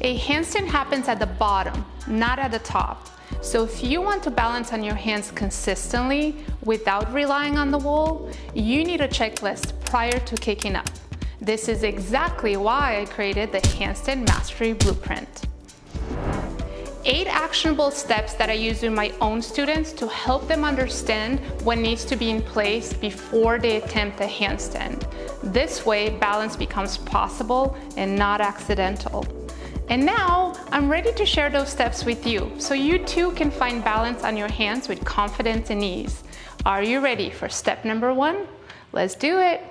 A handstand happens at the bottom, not at the top. So if you want to balance on your hands consistently without relying on the wall, you need a checklist prior to kicking up. This is exactly why I created the Handstand Mastery Blueprint. 8 actionable steps that I use with my own students to help them understand what needs to be in place before they attempt a handstand. This way, balance becomes possible and not accidental. And now, I'm ready to share those steps with you, so you too can find balance on your hands with confidence and ease. Are you ready for step number 1? Let's do it.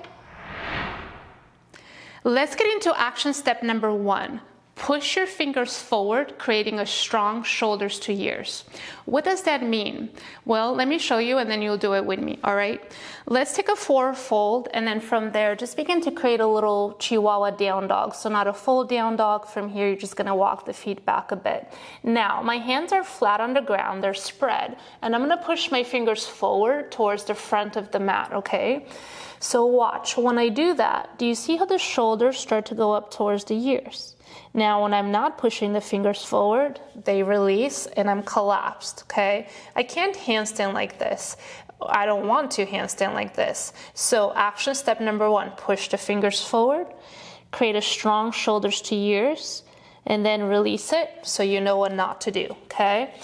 Let's get into action step number 1. Push your fingers forward, creating a strong shoulders to ears. What does that mean? Well, let me show you and then you'll do it with me, all right? Let's take a forward fold and then from there, just begin to create a little Chihuahua down dog. So not a full down dog. From here, you're just gonna walk the feet back a bit. Now, my hands are flat on the ground, they're spread, and I'm gonna push my fingers forward towards the front of the mat, okay? So watch, when I do that, do you see how the shoulders start to go up towards the ears? Now, when I'm not pushing the fingers forward, they release and I'm collapsed, okay? I can't handstand like this. I don't want to handstand like this. So action step number 1, push the fingers forward, create a strong shoulders to ears, and then release it so you know what not to do, okay?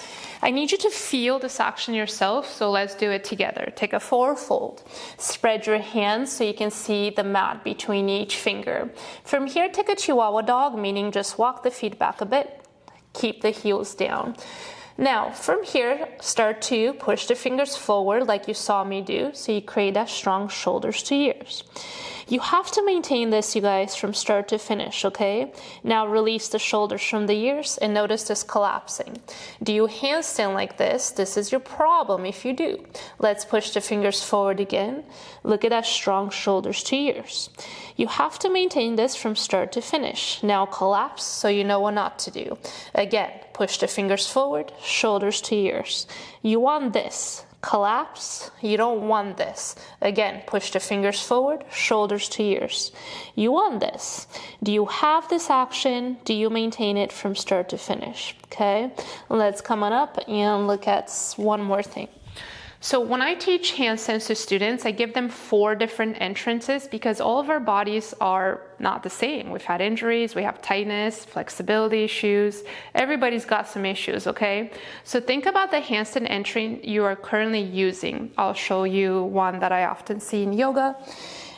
I need you to feel this action yourself, so let's do it together. Take a forward fold. Spread your hands so you can see the mat between each finger. From here, take a Chihuahua dog, meaning just walk the feet back a bit. Keep the heels down. Now, from here, start to push the fingers forward like you saw me do, so you create that strong shoulders to ears. You have to maintain this, you guys, from start to finish, okay? Now release the shoulders from the ears and notice this collapsing. Do you handstand like this? This is your problem if you do. Let's push the fingers forward again. Look at that strong shoulders to ears. You have to maintain this from start to finish. Now collapse so you know what not to do. Again, push the fingers forward, shoulders to ears. You want this. Collapse, you don't want this. Again, push the fingers forward, shoulders to ears. You want this. Do you have this action? Do you maintain it from start to finish? Okay, let's come on up and look at one more thing. So when I teach handstands to students, I give them 4 different entrances because all of our bodies are not the same. We've had injuries, we have tightness, flexibility issues. Everybody's got some issues, okay? So think about the handstand entry you are currently using. I'll show you one that I often see in yoga,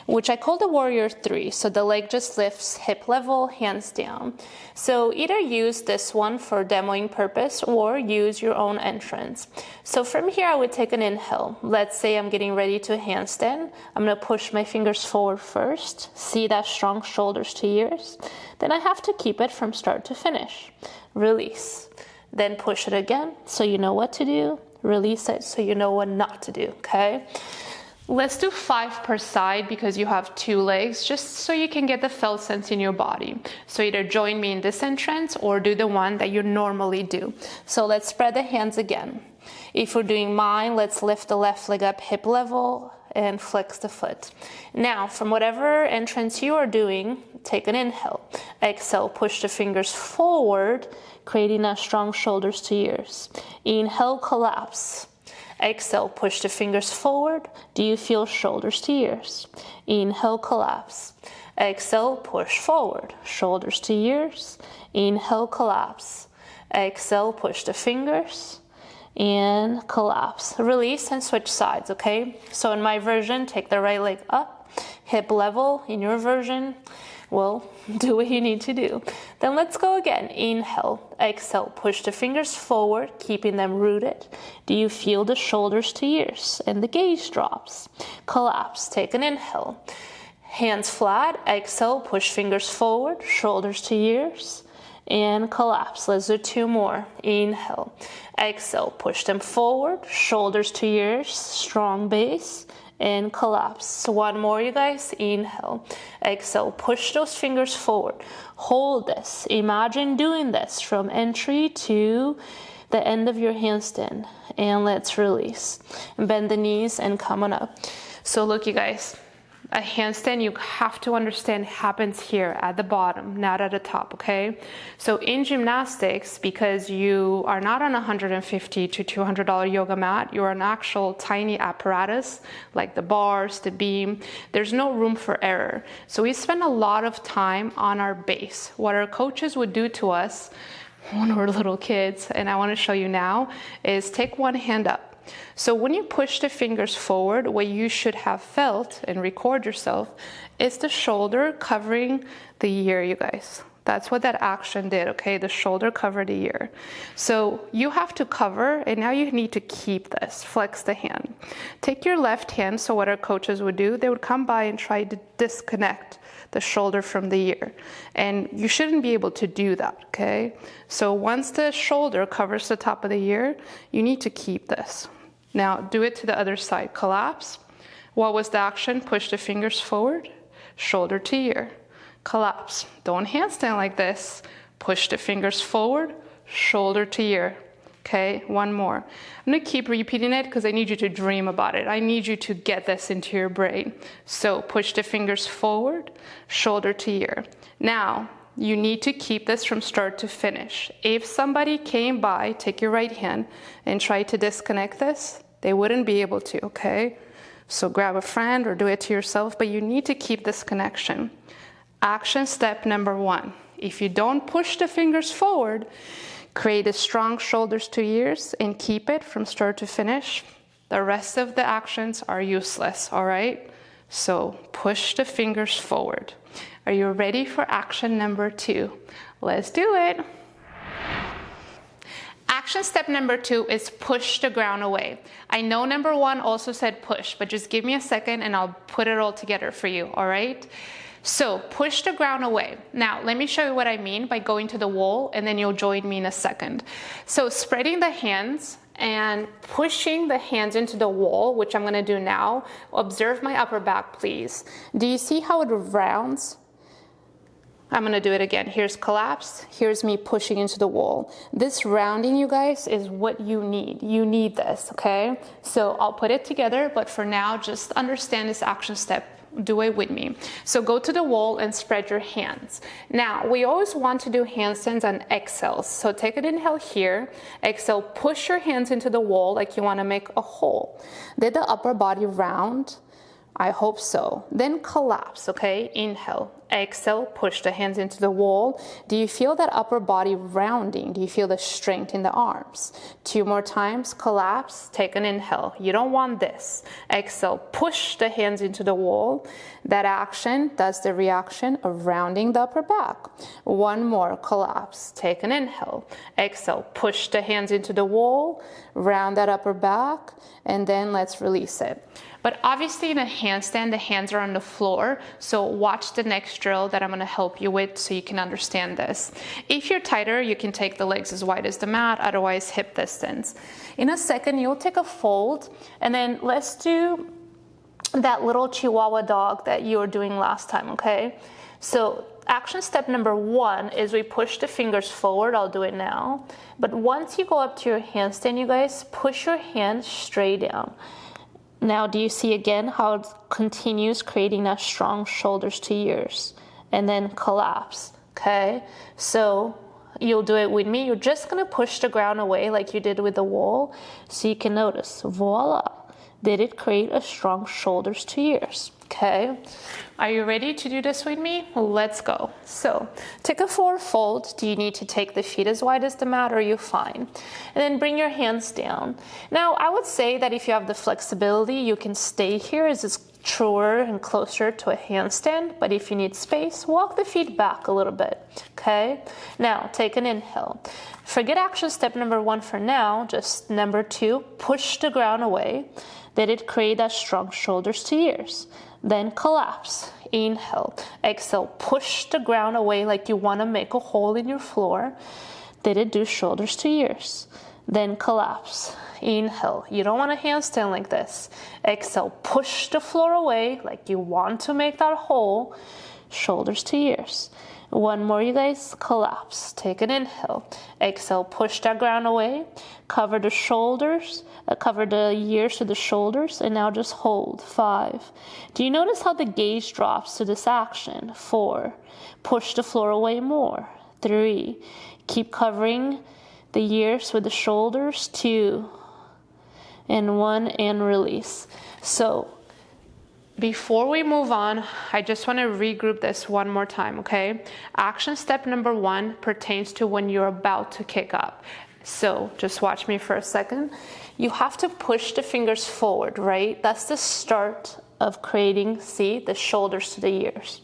which I call the Warrior 3. So the leg just lifts hip level, hands down. So either use this one for demoing purpose or use your own entrance. So from here, I would take an inhale. Let's say I'm getting ready to handstand. I'm gonna push my fingers forward first. See that strong shoulders to ears. Then I have to keep it from start to finish. Release. Then push it again so you know what to do. Release it so you know what not to do, okay? Let's do 5 per side because you have 2 legs, just so you can get the felt sense in your body. So either join me in this entrance or do the one that you normally do. So let's spread the hands again. If we're doing mine, let's lift the left leg up hip level and flex the foot. Now, from whatever entrance you are doing, take an inhale. Exhale, push the fingers forward, creating that strong shoulders to ears. Inhale, collapse. Exhale, push the fingers forward. Do you feel shoulders to ears? Inhale, collapse. Exhale, push forward, shoulders to ears. Inhale, collapse. Exhale, push the fingers and collapse. Release and switch sides, okay? So in my version, take the right leg up, hip level. In your version, well, do what you need to do. Then let's go again. Inhale, exhale, push the fingers forward, keeping them rooted. Do you feel the shoulders to ears and the gaze drops? Collapse, take an inhale. Hands flat, exhale, push fingers forward, shoulders to ears, and collapse. Let's do 2 more. Inhale, exhale, push them forward, shoulders to ears, strong base, and collapse. So 1 more, you guys. Inhale, exhale, push those fingers forward. Hold this. Imagine doing this from entry to the end of your handstand. And let's release. Bend the knees and come on up. So look, you guys, A handstand, you have to understand, happens here at the bottom, not at the top, okay? So in gymnastics, because you are not on a $150 to $200 yoga mat, you're an actual tiny apparatus, like the bars, the beam, there's no room for error. So we spend a lot of time on our base. What our coaches would do to us when we're little kids, and I want to show you now, is take one hand up. So when you push the fingers forward, what you should have felt, and record yourself, is the shoulder covering the ear, you guys. That's what that action did, okay? The shoulder covered the ear. So you have to cover, and now you need to keep this. Flex the hand. Take your left hand, so what our coaches would do, they would come by and try to disconnect the shoulder from the ear. And you shouldn't be able to do that, okay? So once the shoulder covers the top of the ear, you need to keep this. Now do it to the other side. Collapse. What was the action? Push the fingers forward, shoulder to ear. Collapse. Don't handstand like this. Push the fingers forward, shoulder to ear. Okay, one more. I'm gonna keep repeating it because I need you to dream about it. I need you to get this into your brain. So push the fingers forward, shoulder to ear. Now, you need to keep this from start to finish. If somebody came by, take your right hand and try to disconnect this, they wouldn't be able to, okay? So grab a friend or do it to yourself, but you need to keep this connection. Action step number 1. If you don't push the fingers forward, create a strong shoulders to ears and keep it from start to finish, the rest of the actions are useless, all right? So push the fingers forward. Are you ready for action number 2? Let's do it. Action step number 2 is push the ground away. I know number 1 also said push, but just give me a second and I'll put it all together for you, all right? So push the ground away. Now, let me show you what I mean by going to the wall, and then you'll join me in a second. So spreading the hands and pushing the hands into the wall, which I'm gonna do now. Observe my upper back, please. Do you see how it rounds? I'm gonna do it again. Here's collapse, here's me pushing into the wall. This rounding, you guys, is what you need. You need this, okay? So I'll put it together, but for now, just understand this action step. Do it with me. So go to the wall and spread your hands. Now, we always want to do handstands on exhales. So take an inhale here, exhale, push your hands into the wall like you want to make a hole. Did the upper body round? I hope so. Then collapse, okay? Inhale, exhale, push the hands into the wall. Do you feel that upper body rounding? Do you feel the strength in the arms? 2 more times, collapse, take an inhale. You don't want this. Exhale, push the hands into the wall. That action does the reaction of rounding the upper back. 1 more, collapse, take an inhale. Exhale, push the hands into the wall, round that upper back, and then let's release it. But obviously in a handstand, the hands are on the floor, so watch the next drill that I'm gonna help you with so you can understand this. If you're tighter, you can take the legs as wide as the mat, otherwise hip distance. In a second, you'll take a fold, and then let's do that little Chihuahua dog that you were doing last time, okay? So action step number 1 is we push the fingers forward. I'll do it now. But once you go up to your handstand, you guys, push your hands straight down. Now, do you see again how it continues creating that strong shoulders to ears? And then collapse, okay? So you'll do it with me. You're just gonna push the ground away like you did with the wall. So you can notice, voila, did it create a strong shoulders to ears, okay? Are you ready to do this with me? Let's go. So take a forward fold. Do you need to take the feet as wide as the mat, or are you fine? And then bring your hands down. Now, I would say that if you have the flexibility, you can stay here as it's truer and closer to a handstand, but if you need space, walk the feet back a little bit, okay? Now, take an inhale. Forget action step number 1 for now, just number 2, push the ground away. Did it create that strong shoulders to ears? Then collapse, inhale, exhale, push the ground away like you want to make a hole in your floor. Did it do shoulders to ears? Then collapse, inhale, you don't want to handstand like this. Exhale, push the floor away like you want to make that hole, shoulders to ears. One more, you guys. Collapse. Take an inhale. Exhale, push that ground away. Cover the shoulders, cover the ears to the shoulders, and now just hold. 5. Do you notice how the gaze drops to this action? 4. Push the floor away more. 3. Keep covering the ears with the shoulders. 2. And 1, and release. So, before we move on, I just want to regroup this one more time, okay? Action step number 1 pertains to when you're about to kick up. So just watch me for a second. You have to push the fingers forward, right? That's the start of creating, see, the shoulders to the ears.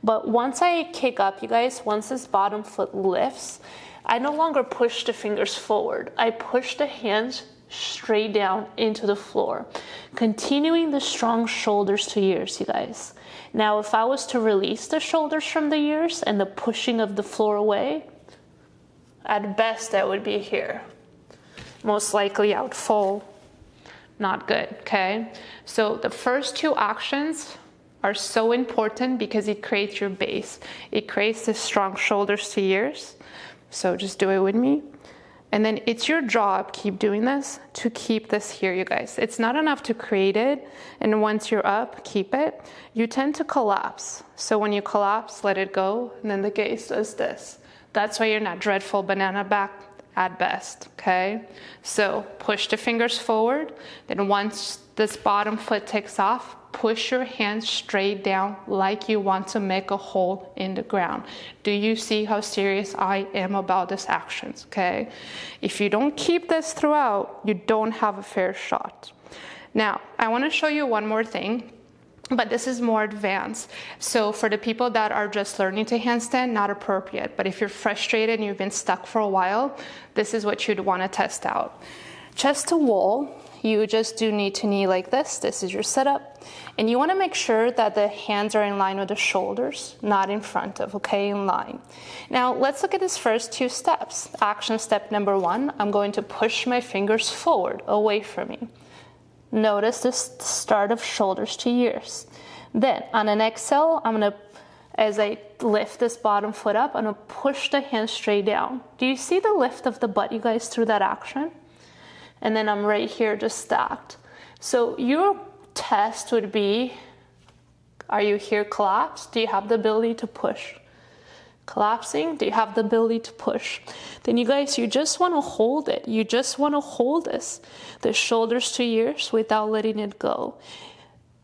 But once I kick up, you guys, once this bottom foot lifts, I no longer push the fingers forward. I push the hands straight down into the floor, continuing the strong shoulders to ears, you guys. Now, if I was to release the shoulders from the ears and the pushing of the floor away, at best that would be here. Most likely I would fall. Not good, okay? So the first 2 actions are so important because it creates your base. It creates the strong shoulders to ears. So just do it with me. And then it's your job, keep doing this, to keep this here, you guys. It's not enough to create it, and once you're up, keep it. You tend to collapse. So when you collapse, let it go, and then the gaze does this. That's why you're not dreadful banana back at best, okay? So push the fingers forward, then once this bottom foot takes off, push your hands straight down like you want to make a hole in the ground. Do you see how serious I am about this actions, okay? If you don't keep this throughout, you don't have a fair shot. Now, I want to show you one more thing, but this is more advanced. So for the people that are just learning to handstand, not appropriate. But if you're frustrated and you've been stuck for a while, this is what you'd want to test out. Chest to wall. You just do knee to knee like this. This is your setup. And you want to make sure that the hands are in line with the shoulders, not in front of, okay, in line. Now, let's look at this first 2 steps. Action step number 1, I'm going to push my fingers forward, away from me. Notice this start of shoulders to ears. Then, on an exhale, I'm going to, as I lift this bottom foot up, I'm going to push the hands straight down. Do you see the lift of the butt, you guys, through that action? And then I'm right here just stacked. So your test would be, are you here collapsed? Do you have the ability to push? Collapsing, do you have the ability to push? Then you guys, you just want to hold it. You just want to hold this, the shoulders to ears without letting it go.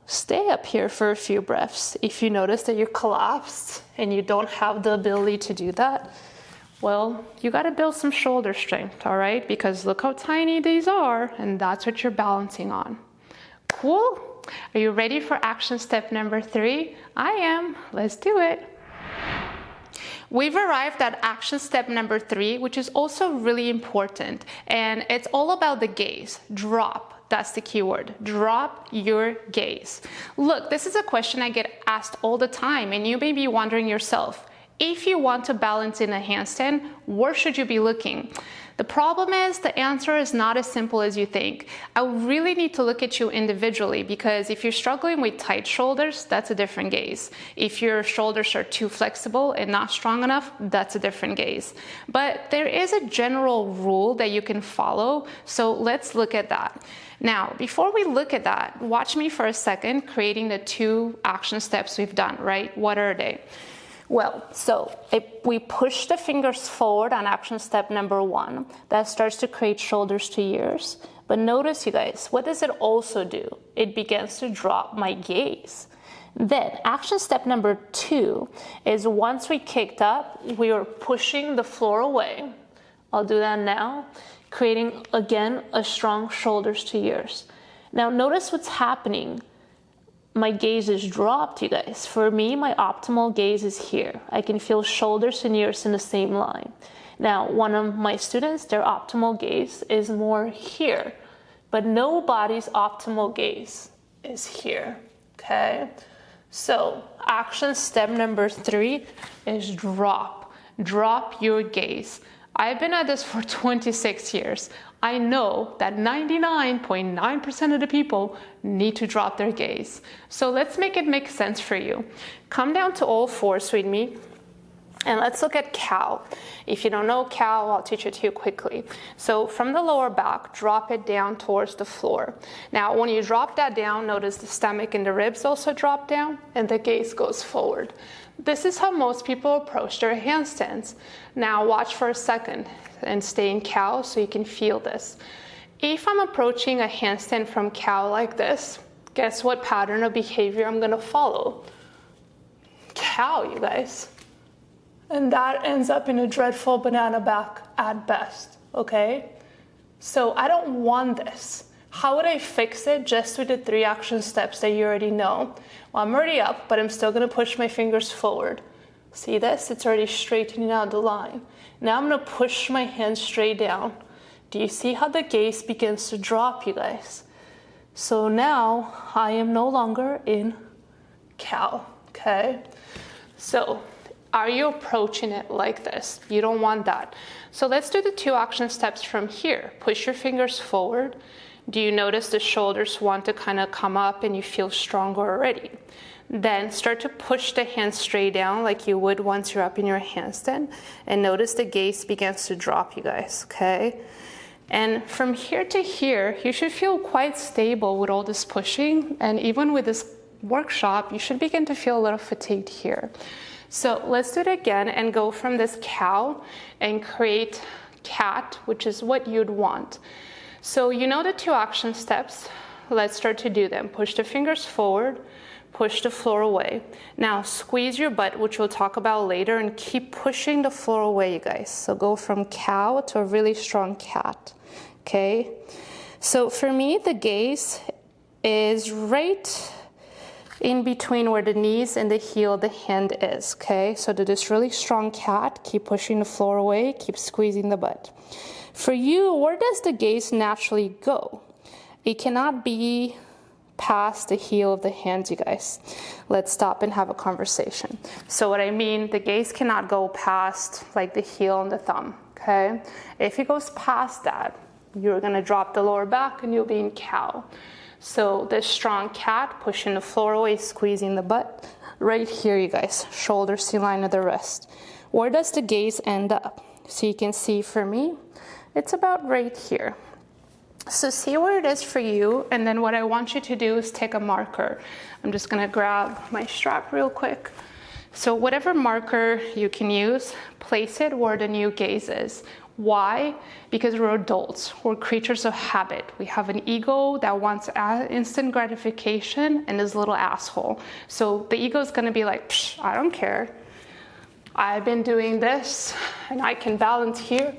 Stay up here for a few breaths. If you notice that you're collapsed and you don't have the ability to do that, well, you got to build some shoulder strength, all right? Because look how tiny these are, and that's what you're balancing on. Cool? Are you ready for action step number 3? I am. Let's do it. We've arrived at action step number 3, which is also really important, and it's all about the gaze. Drop. That's the key word. Drop your gaze. Look, this is a question I get asked all the time, and you may be wondering yourself, if you want to balance in a handstand, where should you be looking? The problem is the answer is not as simple as you think. I really need to look at you individually, because if you're struggling with tight shoulders, that's a different gaze. If your shoulders are too flexible and not strong enough, that's a different gaze. But there is a general rule that you can follow, so let's look at that. Now, before we look at that, watch me for a second creating the 2 action steps we've done, right? What are they? Well, so if we push the fingers forward on action step number 1, that starts to create shoulders to ears. But notice, you guys, what does it also do? It begins to drop my gaze. Then action step number 2 is once we kicked up, we are pushing the floor away. I'll do that now, creating, again, a strong shoulders to ears. Now notice what's happening. My gaze is dropped, you guys. For me, my optimal gaze is here. I can feel shoulders and ears in the same line. Now, one of my students, their optimal gaze is more here, but nobody's optimal gaze is here, okay? So, action step number 3 is drop. Drop your gaze. I've been at this for 26 years. I know that 99.9% of the people need to drop their gaze. So let's make it make sense for you. Come down to all fours with me. And let's look at cow. If you don't know cow, I'll teach it to you quickly. So from the lower back, drop it down towards the floor. Now, when you drop that down, notice the stomach and the ribs also drop down, and the gaze goes forward. This is how most people approach their handstands. Now, watch for a second and stay in cow so you can feel this. If I'm approaching a handstand from cow like this, guess what pattern of behavior I'm gonna follow? Cow, you guys. And that ends up in a dreadful banana back at best, okay? So I don't want this. How would I fix it just with the 3 action steps that you already know? Well, I'm already up, but I'm still gonna push my fingers forward. See this? It's already straightening out the line. Now I'm gonna push my hands straight down. Do you see how the gaze begins to drop, you guys? So now I am no longer in cow, okay? So are you approaching it like this? You don't want that. So let's do the 2 action steps from here. Push your fingers forward. Do you notice the shoulders want to kind of come up and you feel stronger already? Then start to push the hands straight down like you would once you're up in your handstand. And notice the gaze begins to drop, you guys, okay? And from here to here, you should feel quite stable with all this pushing. And even with this workshop, you should begin to feel a little fatigued here. So let's do it again and go from this cow and create cat, which is what you'd want. So you know the 2 action steps. Let's start to do them. Push the fingers forward, push the floor away. Now squeeze your butt, which we'll talk about later, and keep pushing the floor away, you guys. So go from cow to a really strong cat, okay? So for me, the gaze is right in between where the knees and the heel of the hand is, okay? So do this really strong cat, keep pushing the floor away, keep squeezing the butt. For you, where does the gaze naturally go? It cannot be past the heel of the hands, you guys. Let's stop and have a conversation. So what I mean, the gaze cannot go past like the heel and the thumb, okay? If it goes past that, you're gonna drop the lower back and you'll be in cow. So this strong cat, pushing the floor away, squeezing the butt. Right here, you guys, shoulders to line of the wrist. Where does the gaze end up? So you can see for me, it's about right here. So see where it is for you, and then what I want you to do is take a marker. I'm just gonna grab my strap real quick. So whatever marker you can use, place it where the new gaze is. Why? Because we're adults, we're creatures of habit. We have an ego that wants instant gratification and is a little asshole. So the ego is gonna be like, psh, I don't care. I've been doing this and I can balance here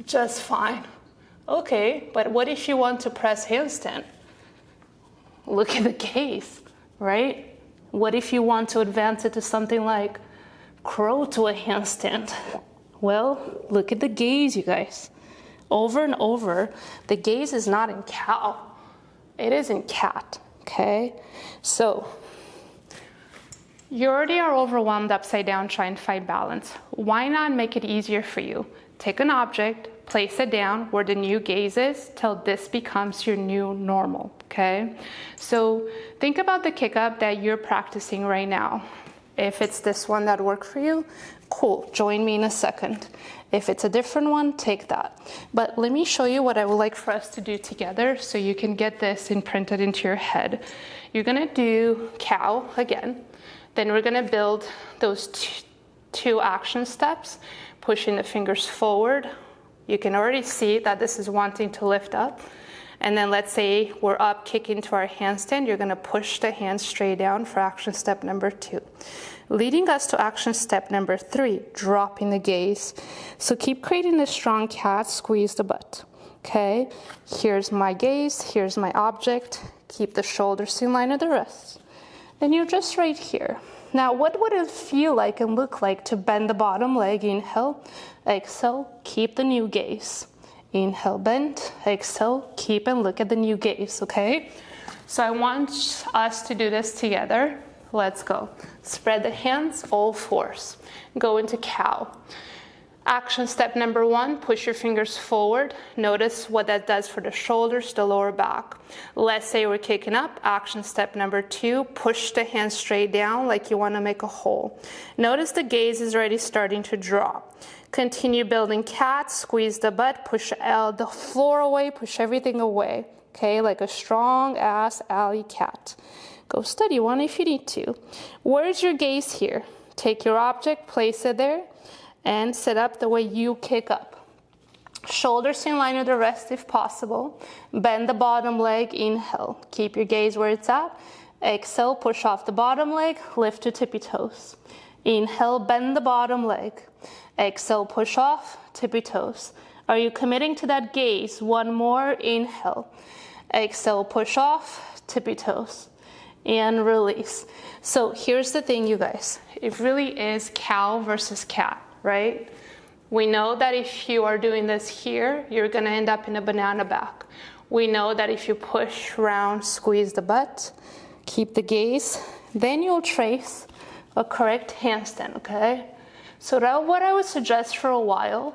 just fine. Okay, but what if you want to press handstand? Look at the gaze, right? What if you want to advance it to something like crow to a handstand? Well, look at the gaze, you guys. Over and over, the gaze is not in cow. It is in cat, okay? So, you already are overwhelmed upside down trying to find balance. Why not make it easier for you? Take an object, place it down where the new gaze is till this becomes your new normal, okay? So think about the kick up that you're practicing right now. If it's this one that worked for you, cool, join me in a second. If it's a different one, take that. But let me show you what I would like for us to do together so you can get this imprinted into your head. You're gonna do cow again, then we're gonna build those two action steps, pushing the fingers forward. You can already see that this is wanting to lift up. And then let's say we're up, kicking to our handstand. You're gonna push the hands straight down for action step number 2. Leading us to action step number 3, dropping the gaze. So keep creating this strong cat, squeeze the butt, okay? Here's my gaze, here's my object. Keep the shoulders in line with the wrists. Then you're just right here. Now, what would it feel like and look like to bend the bottom leg? Inhale, exhale, keep the new gaze. Inhale, bend, exhale, keep and look at the new gaze, okay? So I want us to do this together. Let's go. Spread the hands, all fours. Go into cow. Action step number 1, push your fingers forward. Notice what that does for the shoulders, the lower back. Let's say we're kicking up. Action step number 2, push the hands straight down like you want to make a hole. Notice the gaze is already starting to drop. Continue building cat, squeeze the butt, push the floor away, push everything away. Okay, like a strong ass alley cat. Go study one if you need to. Where's your gaze here? Take your object, place it there, and sit up the way you kick up. Shoulders in line with the rest if possible. Bend the bottom leg, inhale. Keep your gaze where it's at. Exhale, push off the bottom leg, lift to tippy toes. Inhale, bend the bottom leg. Exhale, push off, tippy toes. Are you committing to that gaze? One more, inhale. Exhale, push off, tippy toes. And release. So here's the thing, you guys. It really is cow versus cat, right? We know that if you are doing this here, you're gonna end up in a banana back. We know that if you push, round, squeeze the butt, keep the gaze, then you'll trace a correct handstand, okay? So that's what I would suggest for a while,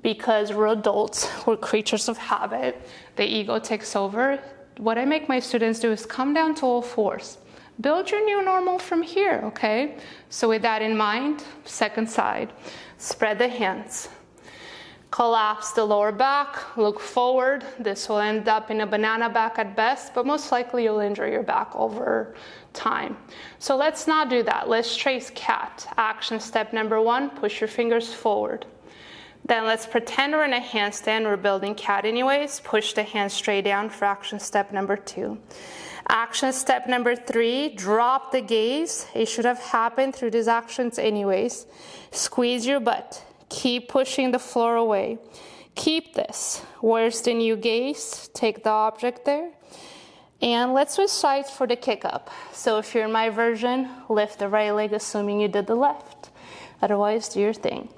because we're adults, we're creatures of habit, the ego takes over. What I make my students do is come down to all fours. Build your new normal from here, okay? So with that in mind, second side, spread the hands. Collapse the lower back, look forward. This will end up in a banana back at best, but most likely you'll injure your back over time. So let's not do that. Let's trace cat. Action step number 1, push your fingers forward. Then let's pretend we're in a handstand. We're building cat anyways. Push the hands straight down for action step number 2. Action step number 3, drop the gaze. It should have happened through these actions anyways. Squeeze your butt. Keep pushing the floor away. Keep this. Where's the new gaze? Take the object there. And let's switch sides for the kick up. So if you're in my version, lift the right leg assuming you did the left. Otherwise, do your thing.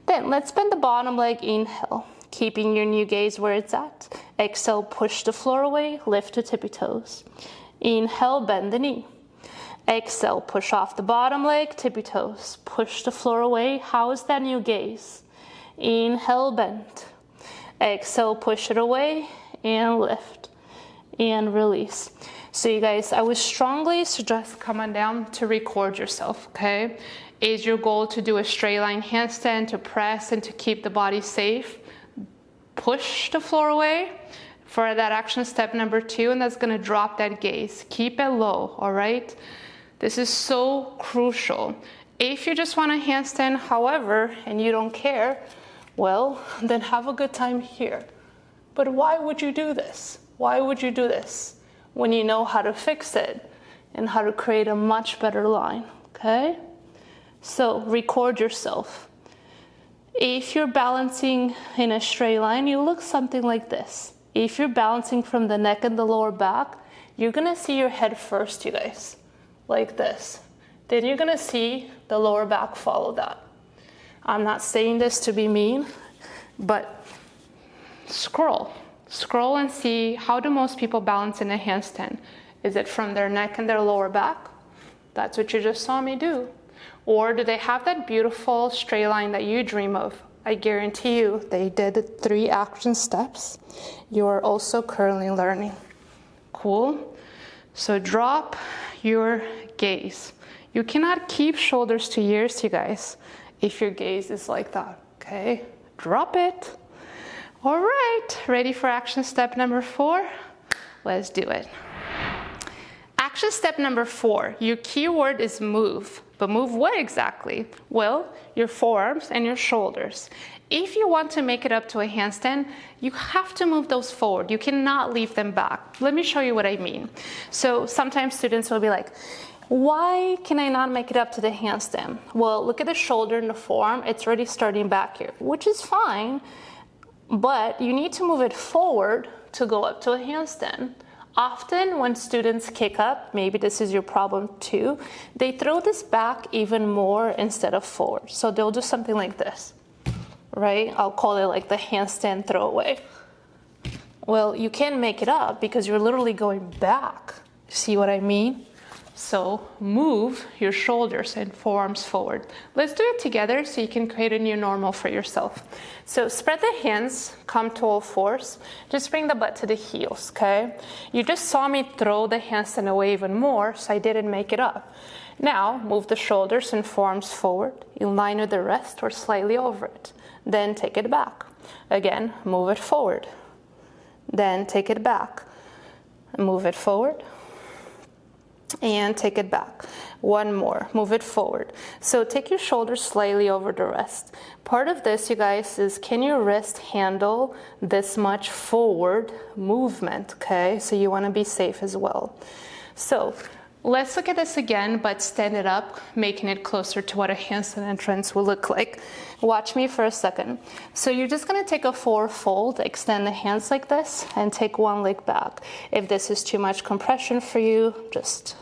Then let's bend the bottom leg, inhale. Keeping your new gaze where it's at. Exhale, push the floor away, lift to tippy toes. Inhale, bend the knee. Exhale, push off the bottom leg, tippy toes. Push the floor away. How is that new gaze? Inhale, bend. Exhale, push it away, and lift. And release. So you guys, I would strongly suggest coming down to record yourself, okay? Is your goal to do a straight line handstand, to press, and to keep the body safe? Push the floor away for that action step number 2, and that's gonna drop that gaze. Keep it low, all right? This is so crucial. If you just want a handstand, however, and you don't care, well, then have a good time here. But why would you do this? Why would you do this when you know how to fix it and how to create a much better line, okay? So record yourself. If you're balancing in a straight line, you look something like this. If you're balancing from the neck and the lower back, you're gonna see your head first, you guys, like this. Then you're gonna see the lower back follow that. I'm not saying this to be mean, but scroll and see, how do most people balance in a handstand? Is it from their neck and their lower back? That's what you just saw me do. Or do they have that beautiful straight line that you dream of? I guarantee you they did the 3 action steps you are also currently learning. Cool? So drop your gaze. You cannot keep shoulders to ears, you guys, if your gaze is like that, okay? Drop it. All right, ready for action step number 4? Let's do it. Action step number 4, your key word is move. But move what exactly? Well, your forearms and your shoulders. If you want to make it up to a handstand, you have to move those forward. You cannot leave them back. Let me show you what I mean. So sometimes students will be like, why can I not make it up to the handstand? Well, look at the shoulder and the forearm. It's already starting back here, which is fine, but you need to move it forward to go up to a handstand. Often when students kick up, maybe this is your problem too, they throw this back even more instead of forward. So they'll do something like this, right? I'll call it like the handstand throwaway. Well, you can't make it up because you're literally going back. See what I mean? So move your shoulders and forearms forward. Let's do it together so you can create a new normal for yourself. So spread the hands, come to all fours. Just bring the butt to the heels, okay? You just saw me throw the handstand away even more, so I didn't make it up. Now move the shoulders and forearms forward, in line with the rest or slightly over it. Then take it back. Again, move it forward. Then take it back. Move it forward. And take it back. One more. Move it forward. So take your shoulders slightly over the wrist. Part of this, you guys, is can your wrist handle this much forward movement? Okay, so you want to be safe as well. So let's look at this again, but stand it up, making it closer to what a handstand entrance will look like. Watch me for a second. So you're just going to take a forward fold, extend the hands like this, and take one leg back. If this is too much compression for you, just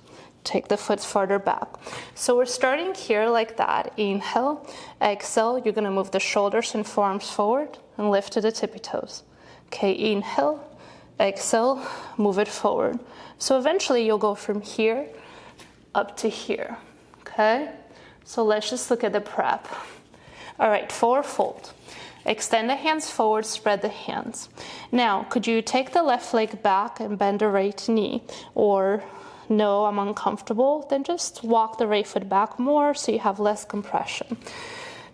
take the foot farther back. So we're starting here like that. Inhale, exhale. You're going to move the shoulders and forearms forward and lift to the tippy toes. Okay, inhale, exhale, move it forward. So eventually you'll go from here up to here. Okay, so let's just look at the prep. All right, forward fold. Extend the hands forward, spread the hands. Now, could you take the left leg back and bend the right knee? Or no, I'm uncomfortable, then just walk the right foot back more so you have less compression.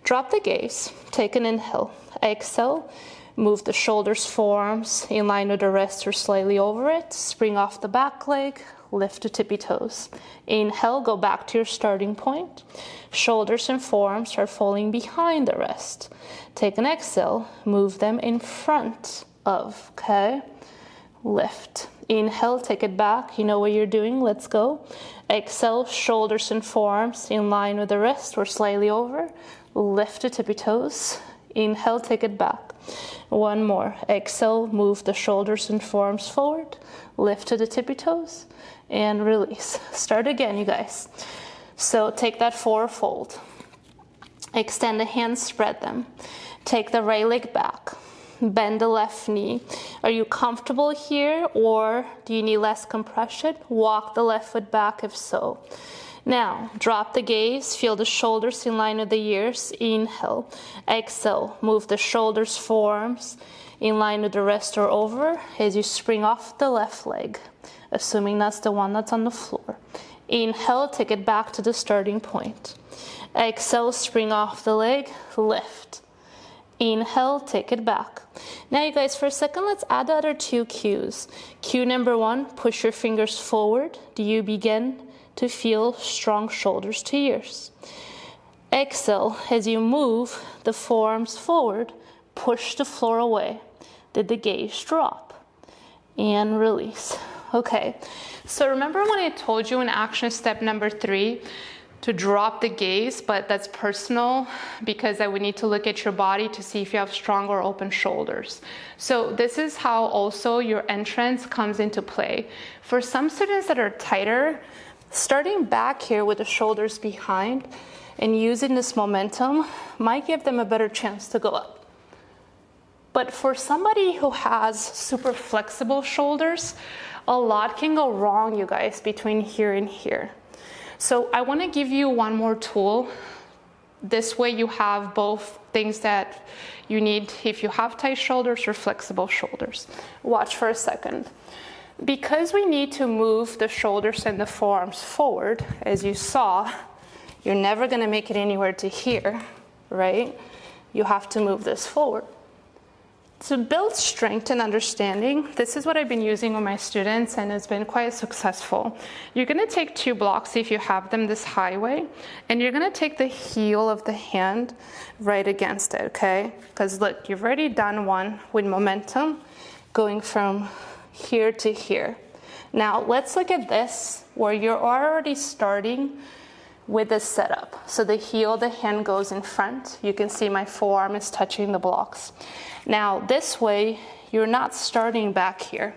Drop the gaze, take an inhale, exhale, move the shoulders, forearms in line with the wrist or slightly over it, spring off the back leg, lift the tippy toes. Inhale, go back to your starting point. Shoulders and forearms are falling behind the wrist. Take an exhale, move them in front of, okay? Lift. Inhale, take it back. You know what you're doing. Let's go. Exhale, shoulders and forearms in line with the wrist or slightly over. Lift the tippy toes. Inhale, take it back. One more. Exhale, move the shoulders and forearms forward. Lift to the tippy toes and release. Start again, you guys. So take that forward fold. Extend the hands, spread them. Take the right leg back. Bend the left knee. Are you comfortable here or do you need less compression? Walk the left foot back if so. Now, drop the gaze, feel the shoulders in line with the ears. Inhale, exhale, move the shoulders, forearms in line with the wrist or over as you spring off the left leg, assuming that's the one that's on the floor. Inhale, take it back to the starting point. Exhale, spring off the leg, lift. Inhale, take it back. Now you guys, for a second, let's add the other two cues. Cue number one, push your fingers forward. Do you begin to feel strong shoulders to ears? Exhale, as you move the forearms forward, push the floor away. Did the gaze drop? And release. Okay, so remember when I told you in action step number 3, to drop the gaze, but that's personal because I would need to look at your body to see if you have strong or open shoulders. So this is how also your entrance comes into play. For some students that are tighter, starting back here with the shoulders behind and using this momentum might give them a better chance to go up. But for somebody who has super flexible shoulders, a lot can go wrong, you guys, between here and here. So I want to give you one more tool. This way you have both things that you need if you have tight shoulders or flexible shoulders. Watch for a second. Because we need to move the shoulders and the forearms forward, as you saw, you're never going to make it anywhere to here, right? You have to move this forward. To build strength and understanding, this is what I've been using with my students and it's been quite successful. You're going to take 2 blocks if you have them this high way, and you're going to take the heel of the hand right against it, okay? Because look, you've already done one with momentum going from here to here. Now let's look at this where you're already starting with this setup. So the heel of the hand goes in front. You can see my forearm is touching the blocks. Now this way, you're not starting back here.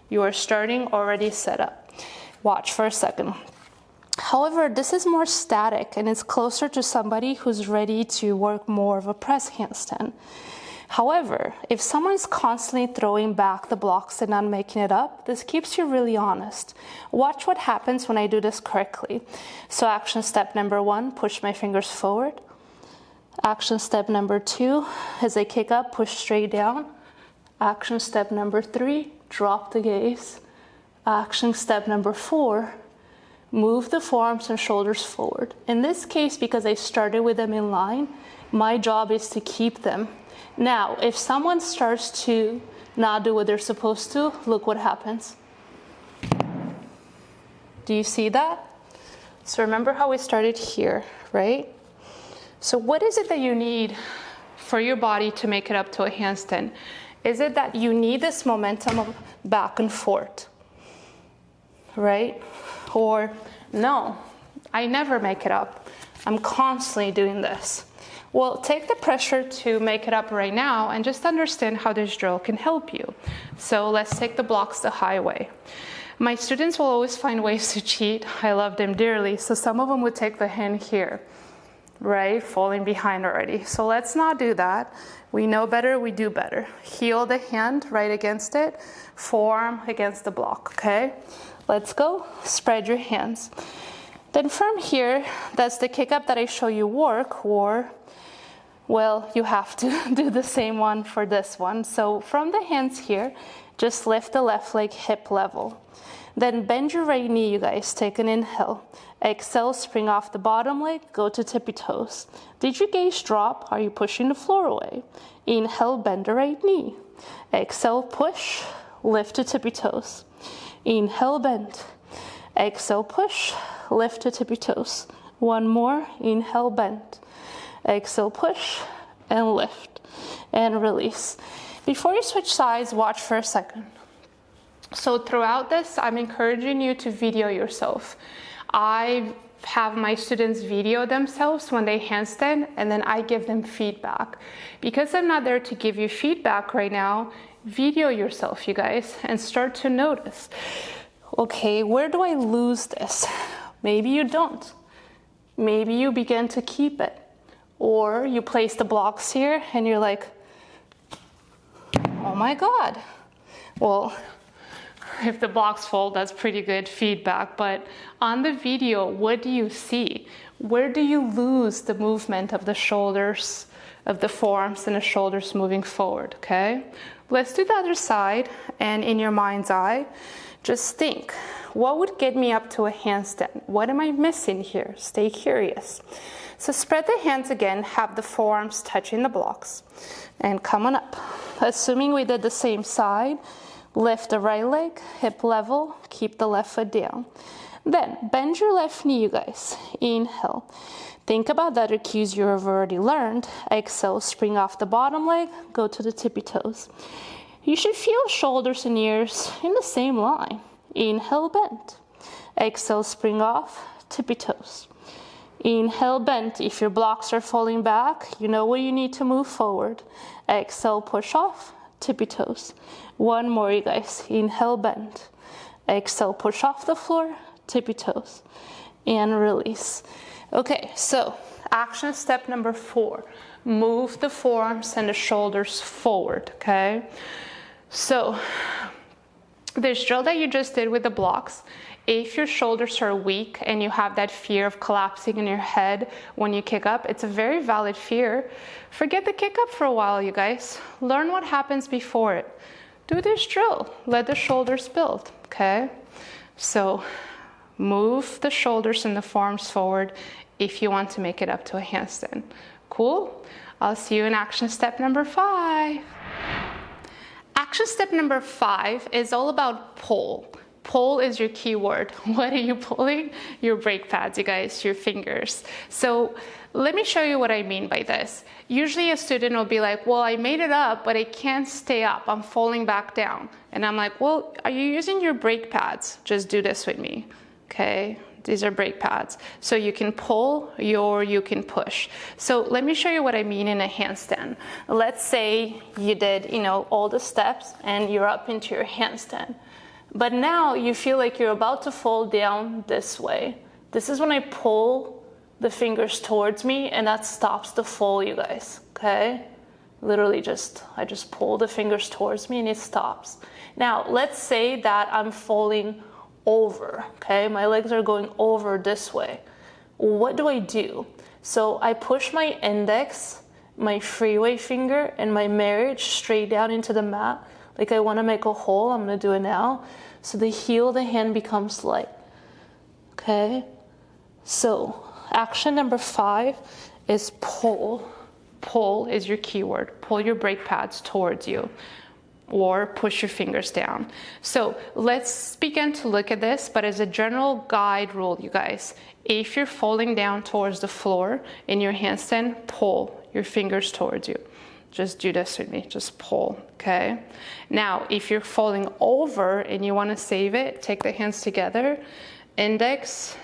You are starting already set up. Watch for a second. However, this is more static and it's closer to somebody who's ready to work more of a press handstand. However, if someone's constantly throwing back the blocks and not making it up, this keeps you really honest. Watch what happens when I do this correctly. So action step number 1, push my fingers forward. Action step number 2, as I kick up, push straight down. Action step number 3, drop the gaze. Action step number 4, move the forearms and shoulders forward. In this case, because I started with them in line, my job is to keep them. Now, if someone starts to not do what they're supposed to, look what happens. Do you see that? So remember how we started here, right? So what is it that you need for your body to make it up to a handstand? Is it that you need this momentum of back and forth, right? Or no, I never make it up. I'm constantly doing this. Well, take the pressure to make it up right now and just understand how this drill can help you. So let's take the blocks the high way. My students will always find ways to cheat. I love them dearly. So some of them would take the hand here, right? Falling behind already. So let's not do that. We know better, we do better. Heel the hand right against it, forearm against the block, okay? Let's go. Spread your hands. Then from here, that's the kick up that I show you work, or well, you have to do the same one for this one. So from the hands here, just lift the left leg hip level. Then bend your right knee, you guys. Take an inhale. Exhale, spring off the bottom leg, go to tippy toes. Did your gaze drop? Are you pushing the floor away? Inhale, bend the right knee. Exhale, push, lift to tippy toes. Inhale, bend. Exhale, push, lift to tippy toes. One more, inhale, bend. Exhale, push, and lift, and release. Before you switch sides, watch for a second. So throughout this, I'm encouraging you to video yourself. I have my students video themselves when they handstand, and then I give them feedback. Because I'm not there to give you feedback right now, video yourself, you guys, and start to notice. Okay, where do I lose this? Maybe you don't. Maybe you begin to keep it. Or you place the blocks here and you're like, oh my God. Well, if the blocks fall, that's pretty good feedback. But on the video, what do you see? Where do you lose the movement of the shoulders, of the forearms and the shoulders moving forward, okay? Let's do the other side, and in your mind's eye, just think, what would get me up to a handstand? What am I missing here? Stay curious. So spread the hands again, have the forearms touching the blocks, and come on up. Assuming we did the same side, lift the right leg, hip level, keep the left foot down. Then bend your left knee, you guys. Inhale. Think about the other cues you have already learned. Exhale, spring off the bottom leg, go to the tippy toes. You should feel shoulders and ears in the same line. Inhale, bend. Exhale, spring off, tippy toes. Inhale, bend. If your blocks are falling back, you know where you need to move forward. Exhale, push off, tippy toes. One more, you guys. Inhale, bend. Exhale, push off the floor, tippy toes. And release. Okay, so action step number 4. Move the forearms and the shoulders forward, okay? So this drill that you just did with the blocks, if your shoulders are weak and you have that fear of collapsing in your head when you kick up, it's a very valid fear. Forget the kick up for a while, you guys. Learn what happens before it. Do this drill. Let the shoulders build, okay? So move the shoulders and the forearms forward if you want to make it up to a handstand. Cool? I'll see you in action step number 5. Action step number 5 is all about pull. Pull is your key word. What are you pulling? Your brake pads, you guys, your fingers. So let me show you what I mean by this. Usually a student will be like, well, I made it up, but I can't stay up. I'm falling back down. And I'm like, well, are you using your brake pads? Just do this with me, okay? These are brake pads. So you can pull or you can push. So let me show you what I mean in a handstand. Let's say you did, all the steps and you're up into your handstand. But now you feel like you're about to fall down this way. This is when I pull the fingers towards me, and that stops the fall, you guys, okay? Literally I just pull the fingers towards me and it stops. Now, let's say that I'm falling over, okay? My legs are going over this way. What do I do? So I push my index, my freeway finger, and my marriage straight down into the mat. Like I want to make a hole. I'm going to do it now. So the heel of the hand becomes light. Okay? So action number 5 is pull. Pull is your keyword. Pull your brake pads towards you or push your fingers down. So let's begin to look at this, but as a general guide rule, you guys, if you're falling down towards the floor in your handstand, pull your fingers towards you. Just do this with me, just pull, okay? Now, if you're falling over and you wanna save it, take the hands together, index,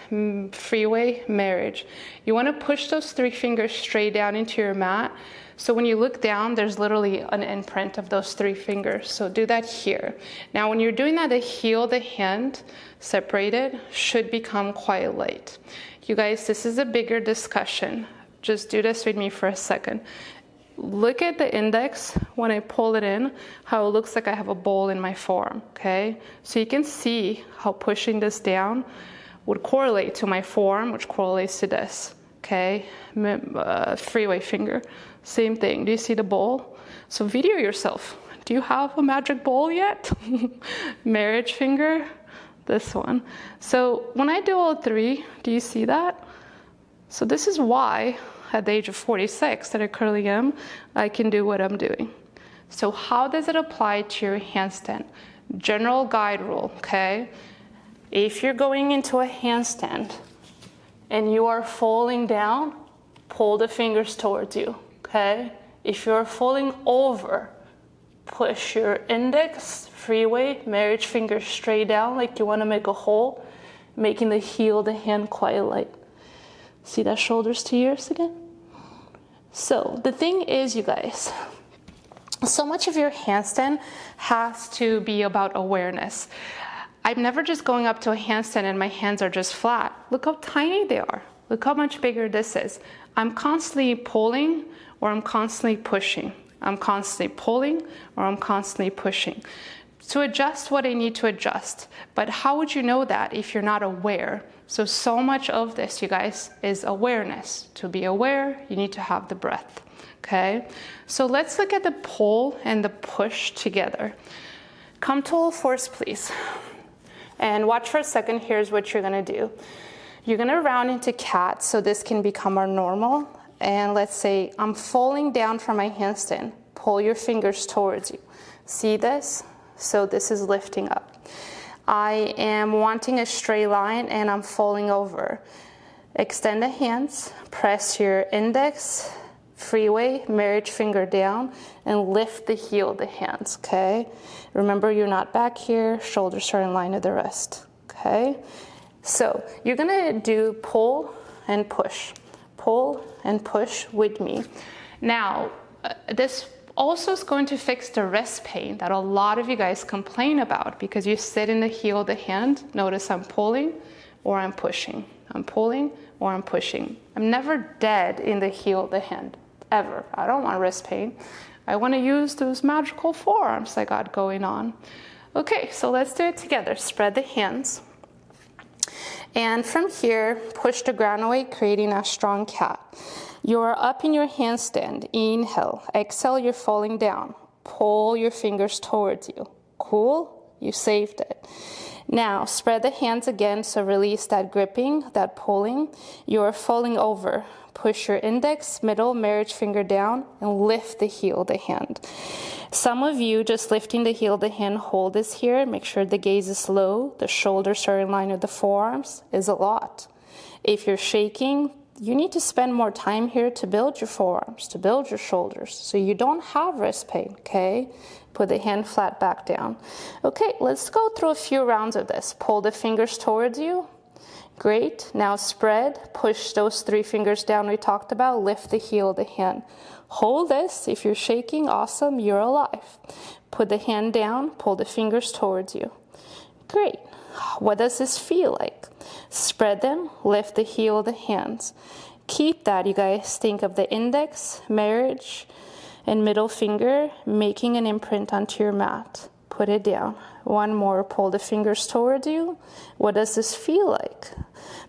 freeway, marriage. You wanna push those 3 fingers straight down into your mat. So when you look down, there's literally an imprint of those 3 fingers. So do that here. Now, when you're doing that, the heel of the hand separated should become quite light. You guys, this is a bigger discussion. Just do this with me for a second. Look at the index when I pull it in, how it looks like I have a bowl in my forearm, okay? So you can see how pushing this down would correlate to my forearm, which correlates to this, okay? Freeway finger, same thing. Do you see the bowl? So video yourself. Do you have a magic bowl yet? Marriage finger, this one. So when I do all 3, do you see that? So this is why at the age of 46 that I currently am, I can do what I'm doing. So how does it apply to your handstand? General guide rule, okay? If you're going into a handstand and you are falling down, pull the fingers towards you, okay? If you're falling over, push your index, freeway, marriage finger straight down like you want to make a hole, making the heel of the hand quite light. See that shoulders to ears again? So the thing is, you guys, so much of your handstand has to be about awareness. I'm never just going up to a handstand and my hands are just flat. Look how tiny they are. Look how much bigger this is. I'm constantly pulling or I'm constantly pushing. I'm constantly pulling or I'm constantly pushing to adjust what I need to adjust. But how would you know that if you're not aware? So much of this, you guys, is awareness. To be aware, you need to have the breath, okay? So let's look at the pull and the push together. Come to all fours, please. And watch for a second. Here's what you're gonna do. You're gonna round into cat, so this can become our normal. And let's say I'm falling down from my handstand. Pull your fingers towards you. See this? So this is lifting up. I am wanting a straight line and I'm falling over. Extend the hands, press your index, freeway, marriage finger down, and lift the heel of the hands, okay? Remember, you're not back here, shoulders are in line with the rest, okay? So you're gonna do pull and push with me. Now, this also is going to fix the wrist pain that a lot of you guys complain about because you sit in the heel of the hand. Notice I'm pulling or I'm pushing. I'm pulling or I'm pushing. I'm never dead in the heel of the hand, ever. I don't want wrist pain. I want to use those magical forearms I got going on. Okay, so let's do it together. Spread the hands. And from here, push the ground away, creating a strong cat. You're up in your handstand. Inhale. Exhale, you're falling down. Pull your fingers towards you. Cool? You saved it. Now, spread the hands again, so release that gripping, that pulling. You're falling over. Push your index, middle, marriage finger down, and lift the heel of the hand. Some of you, just lifting the heel of the hand, hold this here. Make sure the gaze is low. The shoulders are in line with the forearms, is a lot. If you're shaking, you need to spend more time here to build your forearms, to build your shoulders, so you don't have wrist pain, okay? Put the hand flat back down. Okay, let's go through a few rounds of this. Pull the fingers towards you. Great. Now spread. Push those 3 fingers down we talked about. Lift the heel of the hand. Hold this. If you're shaking, awesome, you're alive. Put the hand down. Pull the fingers towards you. Great. What does this feel like? Spread them, lift the heel of the hands. Keep that, you guys. Think of the index, marriage, and middle finger making an imprint onto your mat. Put it down. One more, pull the fingers toward you. What does this feel like?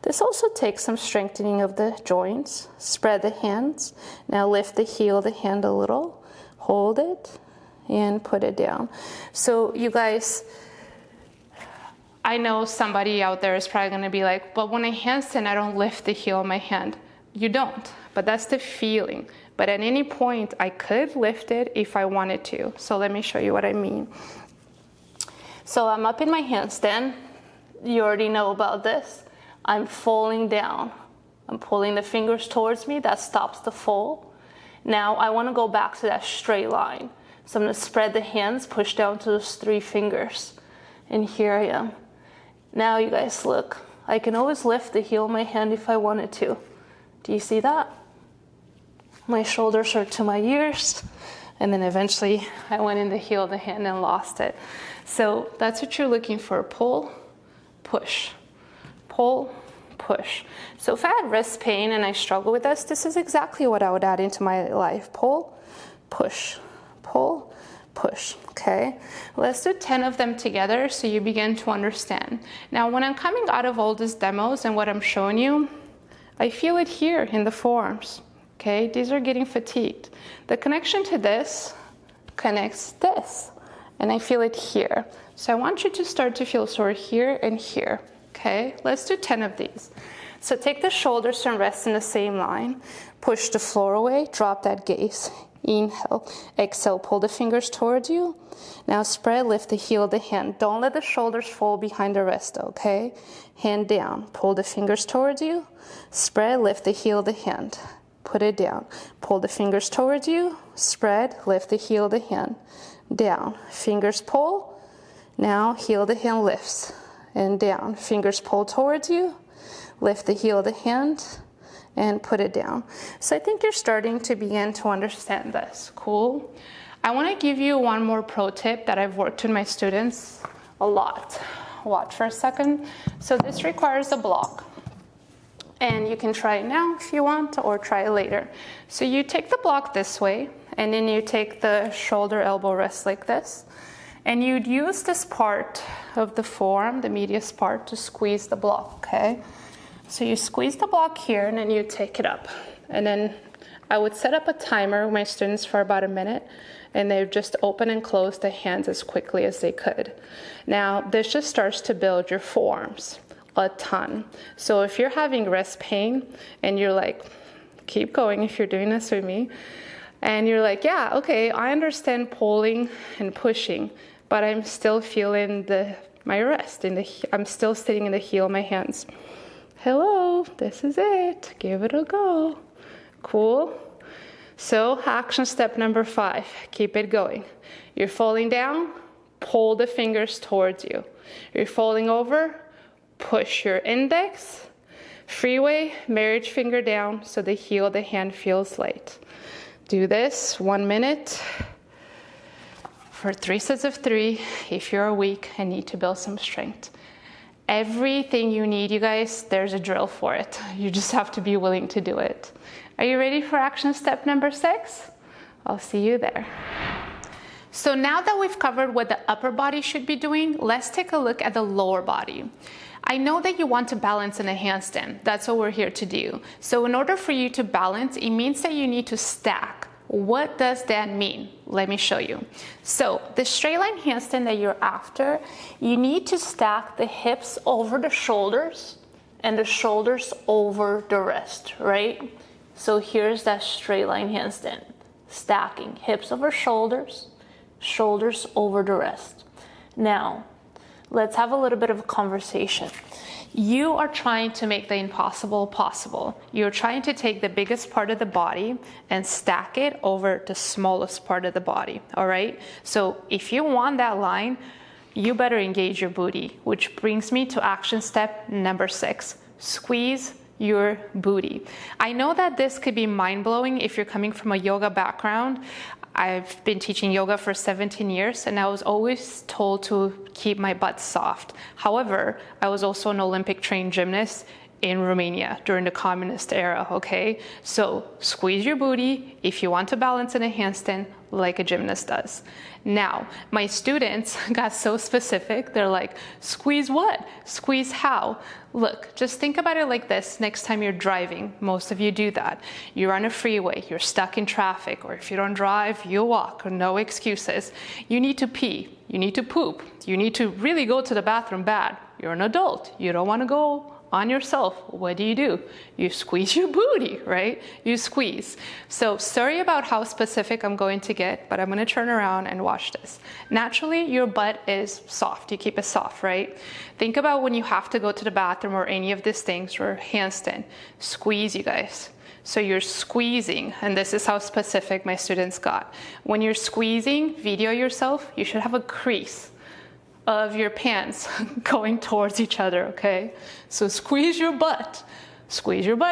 This also takes some strengthening of the joints. Spread the hands. Now lift the heel of the hand a little. Hold it and put it down. So you guys, I know somebody out there is probably gonna be like, but when I handstand, I don't lift the heel of my hand. You don't, but that's the feeling. But at any point, I could lift it if I wanted to. So let me show you what I mean. So I'm up in my handstand. You already know about this. I'm falling down. I'm pulling the fingers towards me. That stops the fall. Now I want to go back to that straight line. So I'm going to spread the hands, push down to those 3 fingers. And here I am. Now you guys look. I can always lift the heel of my hand if I wanted to. Do you see that? My shoulders are to my ears. And then eventually I went in the heel of the hand and lost it. So that's what you're looking for. Pull, push, pull, push. So if I had wrist pain and I struggle with this is exactly what I would add into my life. Pull, push, pull, push. Okay, let's do 10 of them together so you begin to understand. Now, when I'm coming out of all these demos and what I'm showing you, I feel it here in the forearms. Okay, these are getting fatigued. The connection to this connects this, and I feel it here. So I want you to start to feel sore here and here. Okay, let's do 10 of these. So take the shoulders and rest in the same line. Push the floor away, drop that gaze. Inhale, exhale, pull the fingers towards you. Now spread, lift the heel of the hand. Don't let the shoulders fall behind the wrist, okay? Hand down, pull the fingers towards you. Spread, lift the heel of the hand. Put it down. Pull the fingers towards you. Spread, lift the heel of the hand. Down, fingers pull. Now heel of the hand lifts. And down, fingers pull towards you. Lift the heel of the hand and put it down. So I think you're starting to begin to understand this. Cool. I want to give you one more pro tip that I've worked with my students a lot. Watch for a second. So this requires a block. And you can try it now if you want, or try it later. So you take the block this way, and then you take the shoulder elbow rest like this. And you'd use this part of the forearm, the medius part, to squeeze the block, okay? So you squeeze the block here, and then you take it up. And then I would set up a timer with my students for about a minute, and they would just open and close the hands as quickly as they could. Now, this just starts to build your forearms a ton. So if you're having wrist pain, and you're like, keep going if you're doing this with me, and you're like, yeah, okay, I understand pulling and pushing, but I'm still feeling my wrist, I'm still sitting in the heel of my hands. Hello, this is it. Give it a go. Cool. So action step number 5, keep it going. You're falling down, pull the fingers towards you. You're falling over, push your index, freeway, marriage finger down so the heel of the hand feels light. Do this 1 minute for 3 sets of 3 if you're weak and need to build some strength. Everything you need, you guys, there's a drill for it. You just have to be willing to do it. Are you ready for action step number 6? I'll see you there. So now that we've covered what the upper body should be doing, let's take a look at the lower body. I know that you want to balance in a handstand. That's what we're here to do. So in order for you to balance, it means that you need to stack. What does that mean? Let me show you. So the straight line handstand that you're after, you need to stack the hips over the shoulders and the shoulders over the wrist, right? So here's that straight line handstand. Stacking hips over shoulders, shoulders over the wrist. Now, let's have a little bit of a conversation. You are trying to make the impossible possible. You're trying to take the biggest part of the body and stack it over the smallest part of the body, all right? So if you want that line, you better engage your booty, which brings me to action step number 6. Squeeze your booty. I know that this could be mind-blowing if you're coming from a yoga background. I've been teaching yoga for 17 years, and I was always told to keep my butt soft. However, I was also an Olympic trained gymnast. in Romania during the communist era, okay? So squeeze your booty if you want to balance in a handstand like a gymnast does. Now, my students got so specific. They're like, squeeze what? Squeeze how? Look, just think about it like this. Next time you're driving, most of you do that. You're on a freeway, you're stuck in traffic, or if you don't drive, you walk, no excuses. You need to pee, you need to poop, you need to really go to the bathroom bad. You're an adult, you don't want to go on yourself. What do? You squeeze your booty, right? You squeeze. So sorry about how specific I'm going to get, but I'm going to turn around and watch this. Naturally, your butt is soft. You keep it soft, right? Think about when you have to go to the bathroom or any of these things, or handstand. Squeeze, you guys. So you're squeezing, and this is how specific my students got. When you're squeezing, video yourself, you should have a crease of your pants going towards each other, okay? So squeeze your butt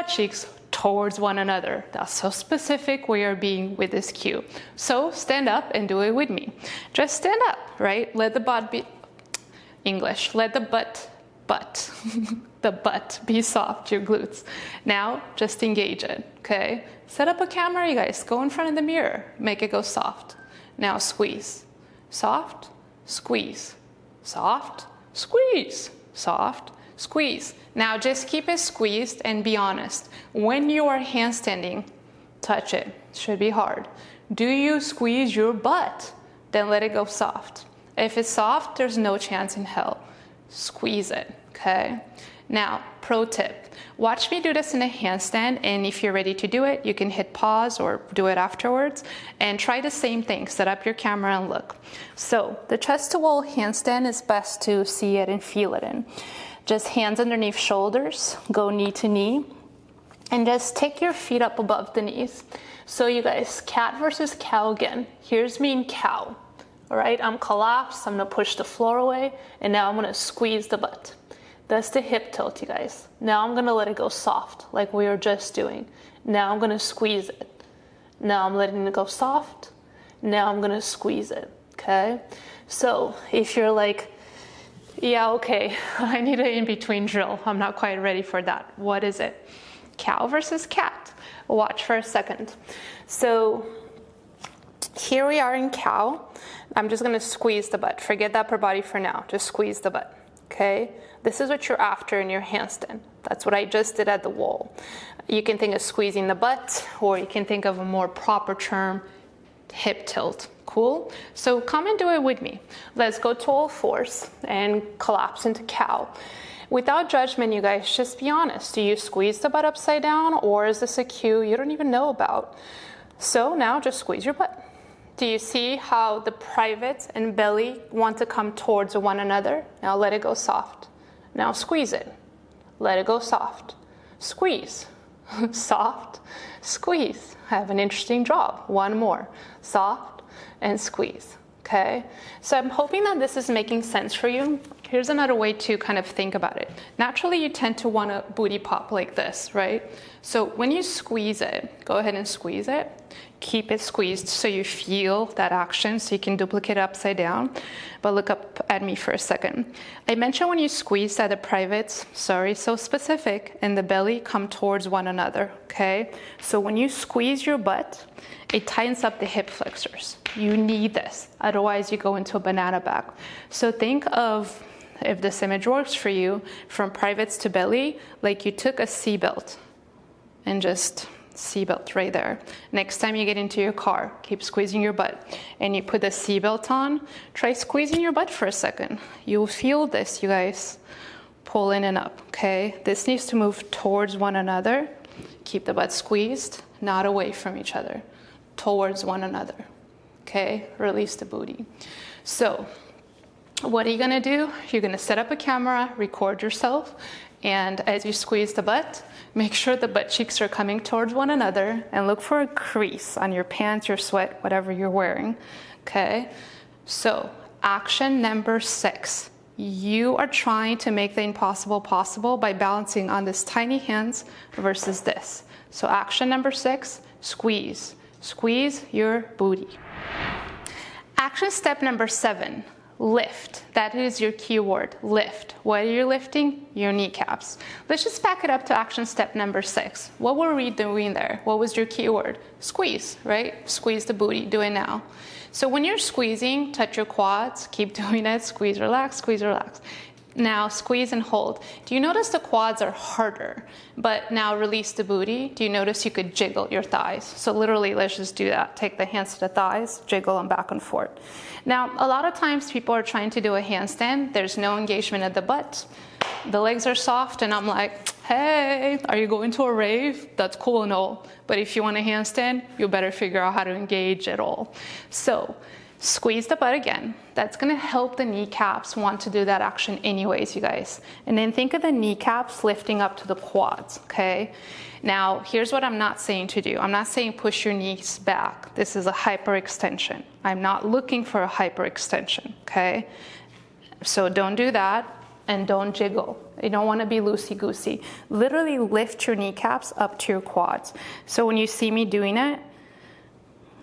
cheeks towards one another. That's how specific we are being with this cue. So stand up and do it with me. Just stand up, right? Let the butt be, English, let the butt, the butt be soft, your glutes. Now, just engage it, okay? Set up a camera, you guys. Go in front of the mirror. Make it go soft. Now squeeze. Soft, squeeze. Soft, squeeze, soft, squeeze. Now just keep it squeezed and be honest. When you are handstanding, touch it. Should be hard. Do you squeeze your butt? Then let it go soft. If it's soft, there's no chance in hell. Squeeze it, okay? Now, pro tip. Watch me do this in a handstand, and if you're ready to do it, you can hit pause or do it afterwards, and try the same thing. Set up your camera and look. So the chest to wall handstand is best to see it and feel it in. Just hands underneath shoulders, go knee to knee, and just take your feet up above the knees. So you guys, cat versus cow again. Here's me in cow. All right, I'm collapsed, I'm gonna push the floor away, and now I'm gonna squeeze the butt. That's the hip tilt, you guys. Now I'm gonna let it go soft, like we were just doing. Now I'm gonna squeeze it. Now I'm letting it go soft. Now I'm gonna squeeze it, okay? So if you're like, yeah, okay, I need an in-between drill. I'm not quite ready for that. What is it? Cow versus cat. Watch for a second. So here we are in cow. I'm just gonna squeeze the butt. Forget the upper body for now. Just squeeze the butt, okay? This is what you're after in your handstand. That's what I just did at the wall. You can think of squeezing the butt, or you can think of a more proper term, hip tilt. Cool? So come and do it with me. Let's go to all fours and collapse into cow. Without judgment, you guys, just be honest. Do you squeeze the butt upside down, or is this a cue you don't even know about? So now just squeeze your butt. Do you see how the private and belly want to come towards one another? Now let it go soft. Now squeeze it. Let it go soft. Squeeze. Soft. Squeeze. I have an interesting job. One more. Soft and squeeze. Okay? So I'm hoping that this is making sense for you. Here's another way to kind of think about it. Naturally, you tend to want to booty pop like this, right? So when you squeeze it, go ahead and squeeze it. Keep it squeezed so you feel that action, so you can duplicate it upside down. But look up at me for a second. I mentioned when you squeeze that the privates, sorry, so specific, and the belly come towards one another, okay? So when you squeeze your butt, it tightens up the hip flexors. You need this, otherwise you go into a banana back. So think of, if this image works for you, from privates to belly, like you took a seatbelt and just seatbelt right there. Next time you get into your car, keep squeezing your butt, and you put the seatbelt on, try squeezing your butt for a second. You'll feel this, you guys. Pull in and up, okay? This needs to move towards one another. Keep the butt squeezed, not away from each other. Towards one another, okay? Release the booty. So what are you gonna do? You're gonna set up a camera, record yourself, and as you squeeze the butt, make sure the butt cheeks are coming towards one another, and look for a crease on your pants, your sweat, whatever you're wearing, okay? So action number 6. You are trying to make the impossible possible by balancing on this tiny hands versus this. So action number 6, squeeze. Squeeze your booty. Action step number 7. Lift. That is your key word, lift. What are you lifting? Your kneecaps. Let's just back it up to action step number 6. What were we doing there? What was your key word? Squeeze, right? Squeeze the booty. Do it now. So when you're squeezing, touch your quads. Keep doing it. Squeeze, relax, squeeze, relax. Now squeeze and hold. Do you notice the quads are harder, but now release the booty? Do you notice you could jiggle your thighs? So literally, let's just do that. Take the hands to the thighs, jiggle them back and forth. Now, a lot of times people are trying to do a handstand. There's no engagement at the butt. The legs are soft and I'm like, hey, are you going to a rave? That's cool and all. But if you want a handstand, you better figure out how to engage at all. So squeeze the butt again. That's gonna help the kneecaps want to do that action anyways, you guys. And then think of the kneecaps lifting up to the quads, okay? Now, here's what I'm not saying to do. I'm not saying push your knees back. This is a hyperextension. I'm not looking for a hyperextension, okay? So don't do that and don't jiggle. You don't wanna be loosey-goosey. Literally lift your kneecaps up to your quads. So when you see me doing it,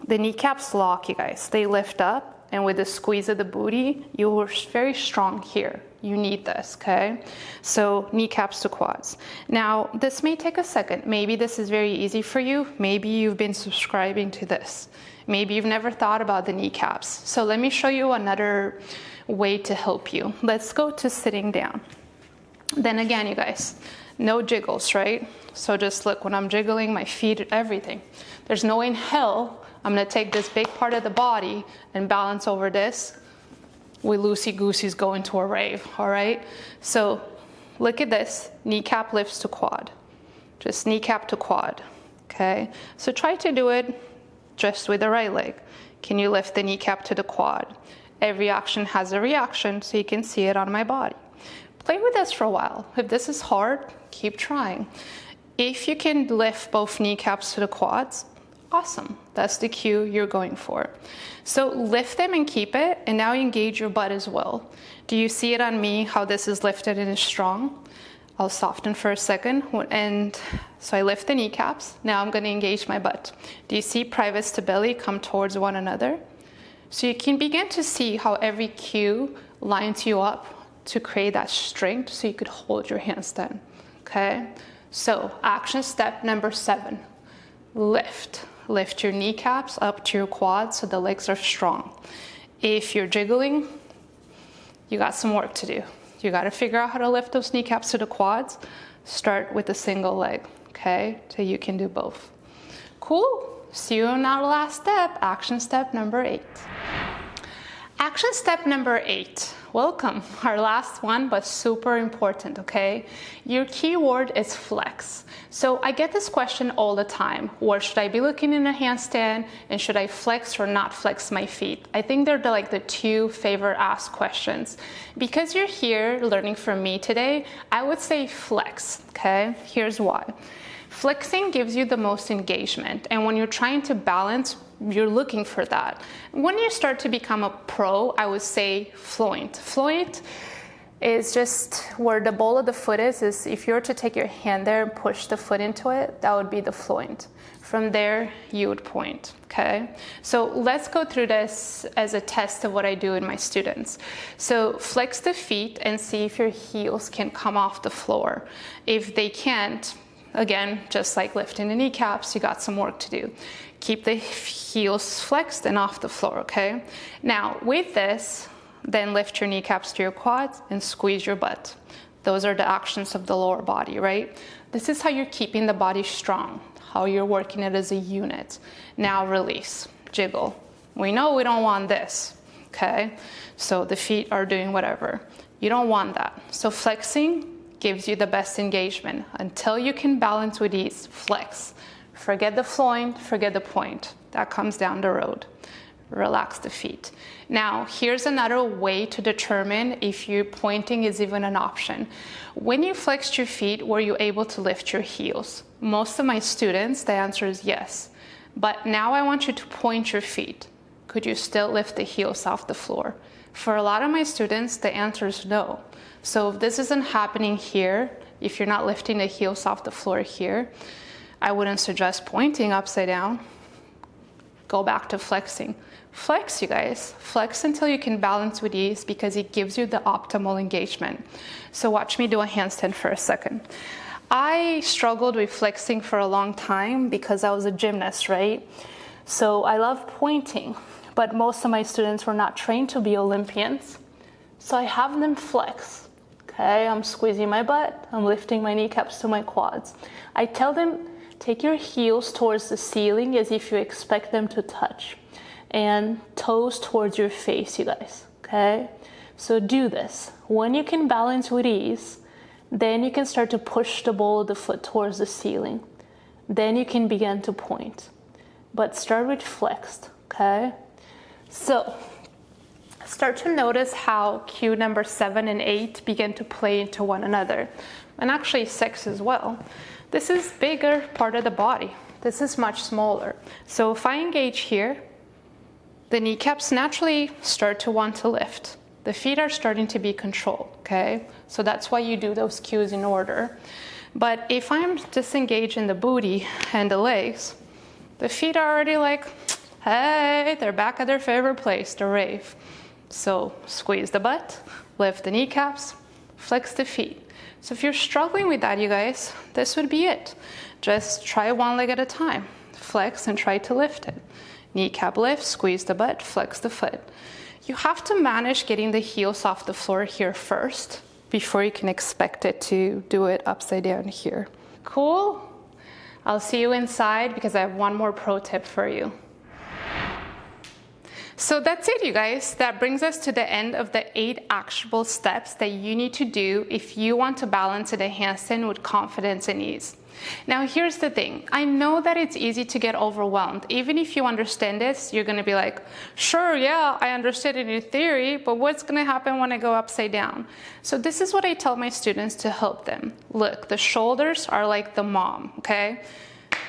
the kneecaps lock, you guys. They lift up, and with the squeeze of the booty, you're very strong here. You need this, okay? So kneecaps to quads. Now, this may take a second. Maybe this is very easy for you. Maybe you've been subscribing to this. Maybe you've never thought about the kneecaps. So let me show you another way to help you. Let's go to sitting down. Then again, you guys, no jiggles, right? So just look, when I'm jiggling my feet, everything. There's no way in hell I'm gonna take this big part of the body and balance over this. We loosey-gooseys go into a rave, all right? So look at this, kneecap lifts to quad. Just kneecap to quad, okay? So try to do it just with the right leg. Can you lift the kneecap to the quad? Every action has a reaction, so you can see it on my body. Play with this for a while. If this is hard, keep trying. If you can lift both kneecaps to the quads, awesome. That's the cue you're going for. So lift them and keep it, and now engage your butt as well. Do you see it on me, how this is lifted and is strong? I'll soften for a second, and so I lift the kneecaps. Now I'm gonna engage my butt. Do you see privates to belly come towards one another? So you can begin to see how every cue lines you up to create that strength so you could hold your handstand, okay? So action step number 7, lift. Lift your kneecaps up to your quads so the legs are strong. If you're jiggling, you got some work to do. You got to figure out how to lift those kneecaps to the quads. Start with a single leg, okay? So you can do both. Cool. See you on our last step, action step number 8. Action step number 8. Welcome, our last one, but super important, okay? Your key word is flex. So I get this question all the time. Where should I be looking in a handstand, and should I flex or not flex my feet? I think they're the 2 favorite asked questions. Because you're here learning from me today, I would say flex, okay? Here's why. Flexing gives you the most engagement, and when you're trying to balance, you're looking for that. When you start to become a pro, I would say floint. Floint is just where the ball of the foot is if you were to take your hand there and push the foot into it, that would be the floint. From there, you would point, okay? So let's go through this as a test of what I do in my students. So flex the feet and see if your heels can come off the floor. If they can't, again, just like lifting the kneecaps, you got some work to do. Keep the heels flexed and off the floor, okay? Now, with this, then lift your kneecaps to your quads and squeeze your butt. Those are the actions of the lower body, right? This is how you're keeping the body strong, how you're working it as a unit. Now release, jiggle. We know we don't want this, okay? So the feet are doing whatever. You don't want that. So flexing gives you the best engagement. Until you can balance with ease, flex. Forget the floint, forget the point. That comes down the road. Relax the feet. Now, here's another way to determine if your pointing is even an option. When you flexed your feet, were you able to lift your heels? Most of my students, the answer is yes. But now I want you to point your feet. Could you still lift the heels off the floor? For a lot of my students, the answer is no. So if this isn't happening here, if you're not lifting the heels off the floor here, I wouldn't suggest pointing upside down. Go back to flexing. Flex, you guys. Flex until you can balance with ease because it gives you the optimal engagement. So watch me do a handstand for a second. I struggled with flexing for a long time because I was a gymnast, right? So I love pointing, but most of my students were not trained to be Olympians. So I have them flex. Okay, I'm squeezing my butt, I'm lifting my kneecaps to my quads. I tell them, take your heels towards the ceiling as if you expect them to touch, and toes towards your face, you guys, okay? So do this. When you can balance with ease, then you can start to push the ball of the foot towards the ceiling. Then you can begin to point. But start with flexed, okay? So start to notice how cue number 7 and 8 begin to play into one another, and actually 6 as well. This is bigger part of the body. This is much smaller. So if I engage here, the kneecaps naturally start to want to lift. The feet are starting to be controlled, okay? So that's why you do those cues in order. But if I'm disengaged in the booty and the legs, the feet are already like, hey, they're back at their favorite place, the rave. So squeeze the butt, lift the kneecaps, flex the feet. So if you're struggling with that, you guys, this would be it. Just try one leg at a time. Flex and try to lift it. Kneecap lift, squeeze the butt, flex the foot. You have to manage getting the heels off the floor here first before you can expect it to do it upside down here. Cool? I'll see you inside because I have one more pro tip for you. So that's it, you guys. That brings us to the end of the 8 actionable steps that you need to do if you want to balance in a handstand with confidence and ease. Now, here's the thing. I know that it's easy to get overwhelmed. Even if you understand this, you're going to be like, sure, yeah, I understood it in theory, but what's going to happen when I go upside down? So this is what I tell my students to help them. Look, the shoulders are like the mom, okay?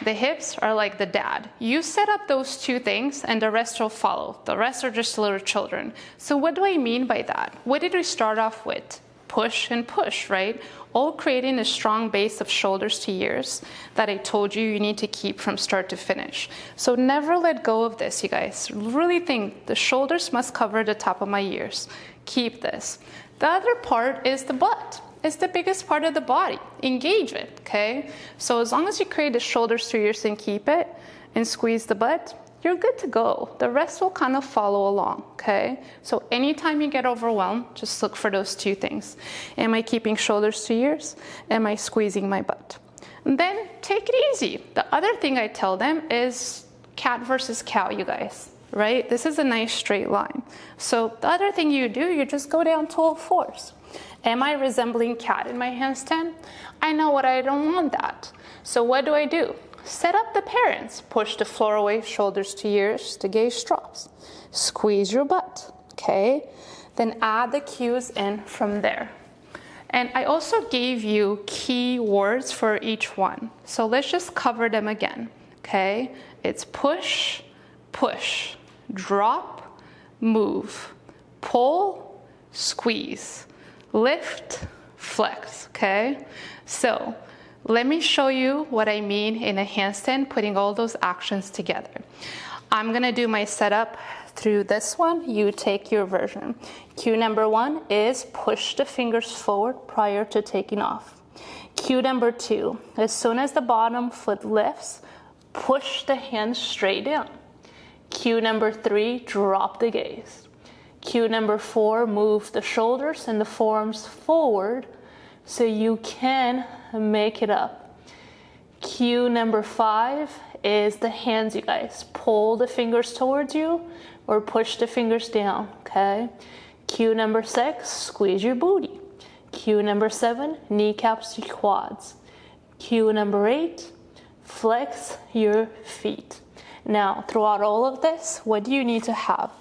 The hips are like the dad. You set up those 2 things and the rest will follow. The rest are just little children. So what do I mean by that? What did we start off with? Push and push, right? All creating a strong base of shoulders to ears that I told you need to keep from start to finish. So never let go of this, you guys. Really think the shoulders must cover the top of my ears. Keep this. The other part is the butt. It's the biggest part of the body. Engage it, okay? So as long as you create the shoulders to ears and keep it and squeeze the butt, you're good to go. The rest will kind of follow along, okay? So anytime you get overwhelmed, just look for those 2 things. Am I keeping shoulders to ears? Am I squeezing my butt? And then take it easy. The other thing I tell them is cat versus cow, you guys, right? This is a nice straight line. So the other thing you do, you just go down to all 4s. Am I resembling cat in my handstand? I know what I don't want that. So what do? Set up the parents. Push the floor away, shoulders to ears, the gaze drops. Squeeze your butt, okay? Then add the cues in from there. And I also gave you key words for each one. So let's just cover them again, okay? It's push, push, drop, move, pull, squeeze, lift, flex, okay? So let me show you what I mean in a handstand, putting all those actions together. I'm gonna do my setup through this one. You take your version. Cue number 1 is push the fingers forward prior to taking off. Cue number 2, as soon as the bottom foot lifts, push the hands straight down. Cue number 3, drop the gaze. Cue number 4, move the shoulders and the forearms forward so you can make it up. Cue number 5 is the hands, you guys. Pull the fingers towards you or push the fingers down, okay? Cue number 6, squeeze your booty. Cue number 7, kneecaps to quads. Cue number 8, flex your feet. Now, throughout all of this, what do you need to have?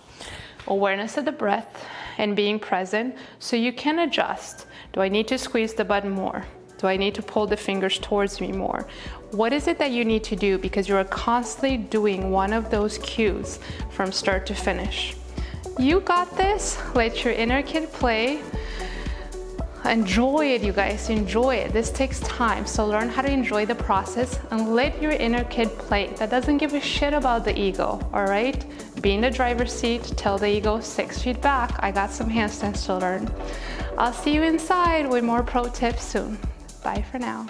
Awareness of the breath and being present so you can adjust. Do I need to squeeze the butt more? Do I need to pull the fingers towards me more? What is it that you need to do because you are constantly doing one of those cues from start to finish? You got this. Let your inner kid play. Enjoy it, you guys, enjoy it. This takes time, so learn how to enjoy the process and let your inner kid play. That doesn't give a shit about the ego, all right? be in the driver's seat, tell the ego 6 feet back. I got some handstands to learn. I'll see you inside with more pro tips soon. Bye for now.